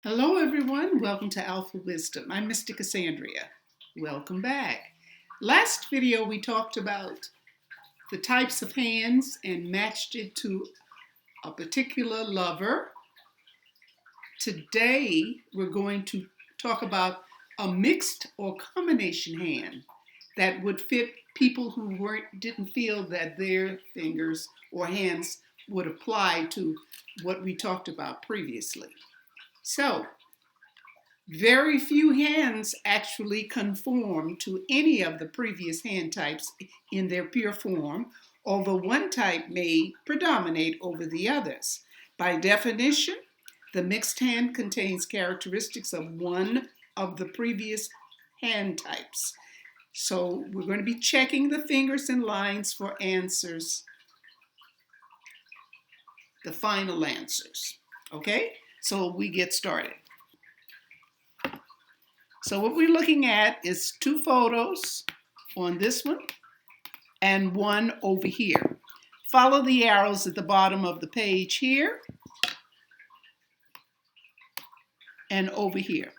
Hello everyone, welcome to Alphawisdom. I'm Mystic Cassandria. Welcome back. Last video we talked about the types of hands and matched it to a particular lover. Today we're going to talk about a mixed or combination hand that would fit people who didn't feel that their fingers or hands would apply to what we talked about previously. So, very few hands actually conform to any of the previous hand types in their pure form, although one type may predominate over the others. By definition, the mixed hand contains characteristics of one of the previous hand types. So we're going to be checking the fingers and lines for answers, the final answers. Okay, so we get started. So what we're looking at is two photos on this one and one over here. Follow the arrows at the bottom of the page here and over here.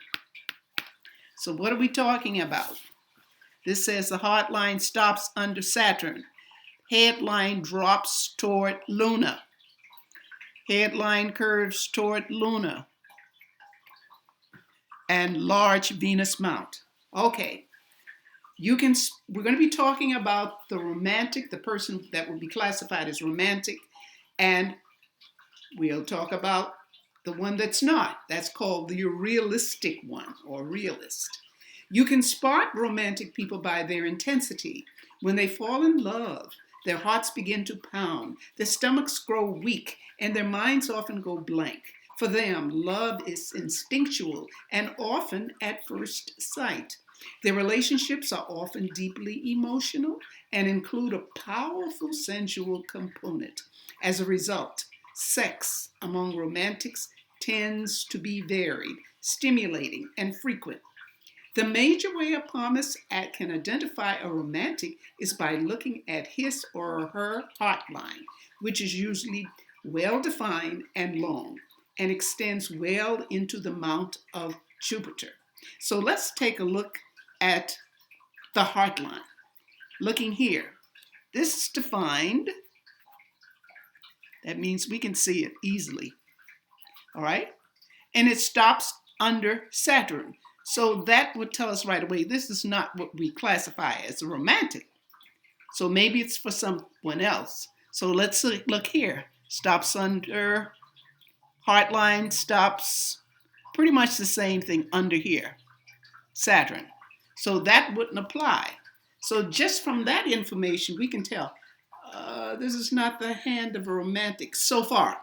So what are we talking about? This says the heart line stops under Saturn. Headline drops toward Luna. Headline curves toward Luna. And large Venus mount. Okay, we're going to be talking about the romantic, the person that will be classified as romantic, and we'll talk about the one that's not. That's called the realistic one, or realist. You can spot romantic people by their intensity. When they fall in love, their hearts begin to pound, their stomachs grow weak, and their minds often go blank. For them, love is instinctual and often at first sight. Their relationships are often deeply emotional and include a powerful sensual component. As a result, sex among romantics tends to be varied, stimulating, and frequent. The major way a palmist can identify a romantic is by looking at his or her heart line, which is usually well-defined and long, and extends well into the mount of Jupiter. So let's take a look at the heart line. Looking here, this is defined. That means we can see it easily. All right? And it stops under Saturn. So that would tell us right away, this is not what we classify as a romantic. So maybe it's for someone else. So let's look here. Stops under heart line, stops pretty much the same thing under here, Saturn. So that wouldn't apply. So just from that information, we can tell this is not the hand of a romantic so far.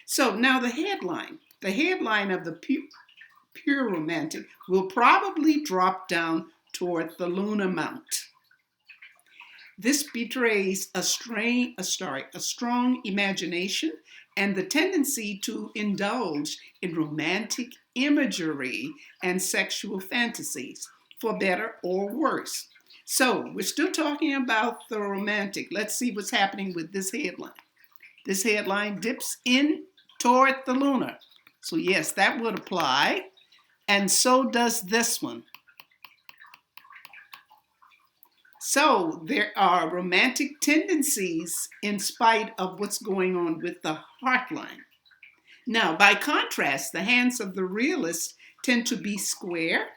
So now the headline of the pure romantic will probably drop down toward the lunar mount. This betrays a strong imagination and the tendency to indulge in romantic imagery and sexual fantasies, for better or worse. So we're still talking about the romantic. Let's see what's happening with this headline. This headline dips in toward the lunar. So yes, that would apply. And so does this one. So there are romantic tendencies in spite of what's going on with the heart line. Now, by contrast, the hands of the realist tend to be square,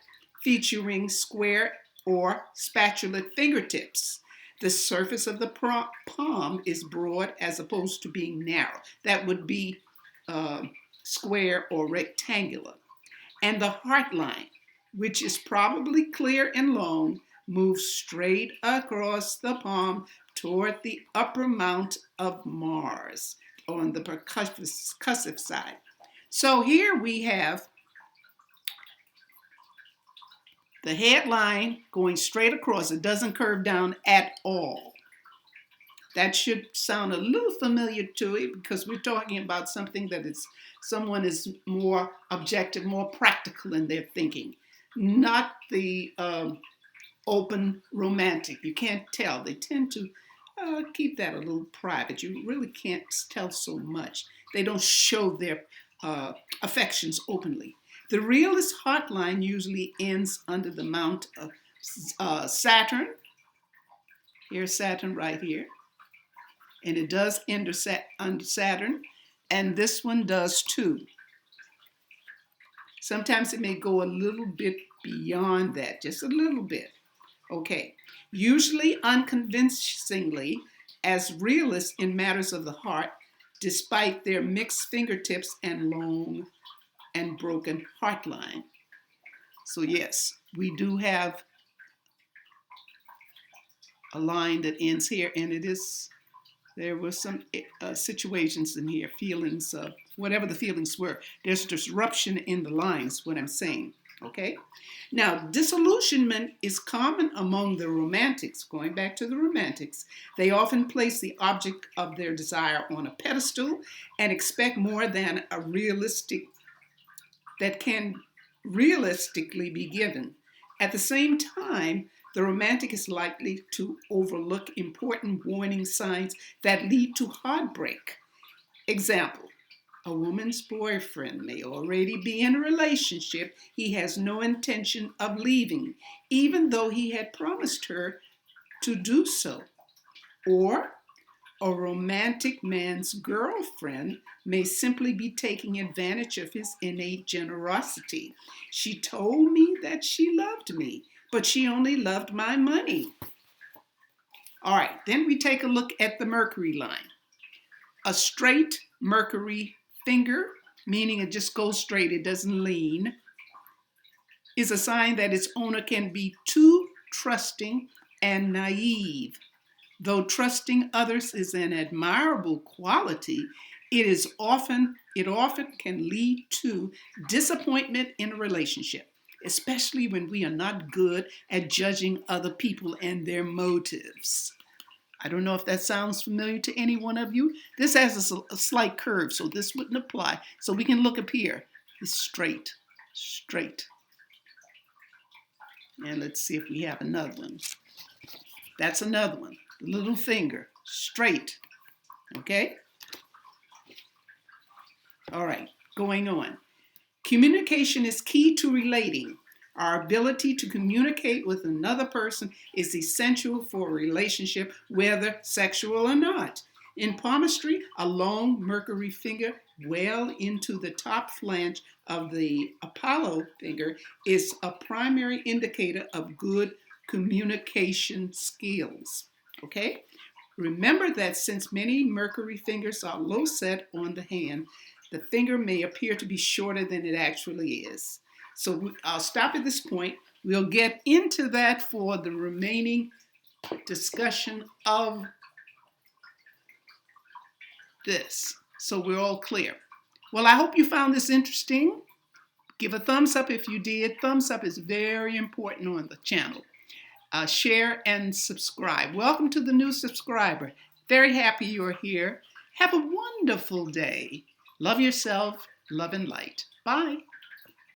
featuring square or spatula fingertips. The surface of the palm is broad as opposed to being narrow. That would be square or rectangular. And the heart line, which is probably clear and long, moves straight across the palm toward the upper mount of Mars on the percussive side. So here we have the headline going straight across. It doesn't curve down at all. That should sound a little familiar to it because we're talking about something that someone is more objective, more practical in their thinking, not the open romantic. You can't tell. They tend to keep that a little private. You really can't tell so much. They don't show their affections openly. The realist hotline usually ends under the mount of Saturn. Here's Saturn right here. And it does end under Saturn. And this one does too. Sometimes it may go a little bit beyond that, just a little bit. Okay. Usually unconvincingly, as realists in matters of the heart, despite their mixed fingertips and long and broken heart line. So yes, we do have a line that ends here, and there were some situations in here, feelings, whatever the feelings were. There's disruption in the lines, what I'm saying, okay? Now, disillusionment is common among the romantics. Going back to the romantics, they often place the object of their desire on a pedestal and expect more than that can realistically be given. At the same time, the romantic is likely to overlook important warning signs that lead to heartbreak. Example, a woman's boyfriend may already be in a relationship he has no intention of leaving, even though he had promised her to do so. Or a romantic man's girlfriend may simply be taking advantage of his innate generosity. She told me that she loved me, but she only loved my money. All right, then we take a look at the Mercury line. A straight Mercury finger, meaning it just goes straight, it doesn't lean, is a sign that its owner can be too trusting and naive. Though trusting others is an admirable quality, it often can lead to disappointment in a relationship, especially when we are not good at judging other people and their motives. I don't know if that sounds familiar to any one of you. This has a slight curve, so this wouldn't apply. So we can look up here. It's straight, straight. And let's see if we have another one. That's another one. The little finger, straight. Okay? All right, going on. Communication is key to relating. Our ability to communicate with another person is essential for a relationship, whether sexual or not. In palmistry, a long Mercury finger well into the top flange of the Apollo finger is a primary indicator of good communication skills. Okay? Remember that since many Mercury fingers are low set on the hand, the finger may appear to be shorter than it actually is. So I'll stop at this point. We'll get into that for the remaining discussion of this. So we're all clear. Well, I hope you found this interesting. Give a thumbs up if you did. Thumbs up is very important on the channel. Share and subscribe. Welcome to the new subscriber. Very happy you're here. Have a wonderful day. Love yourself, love and light. Bye.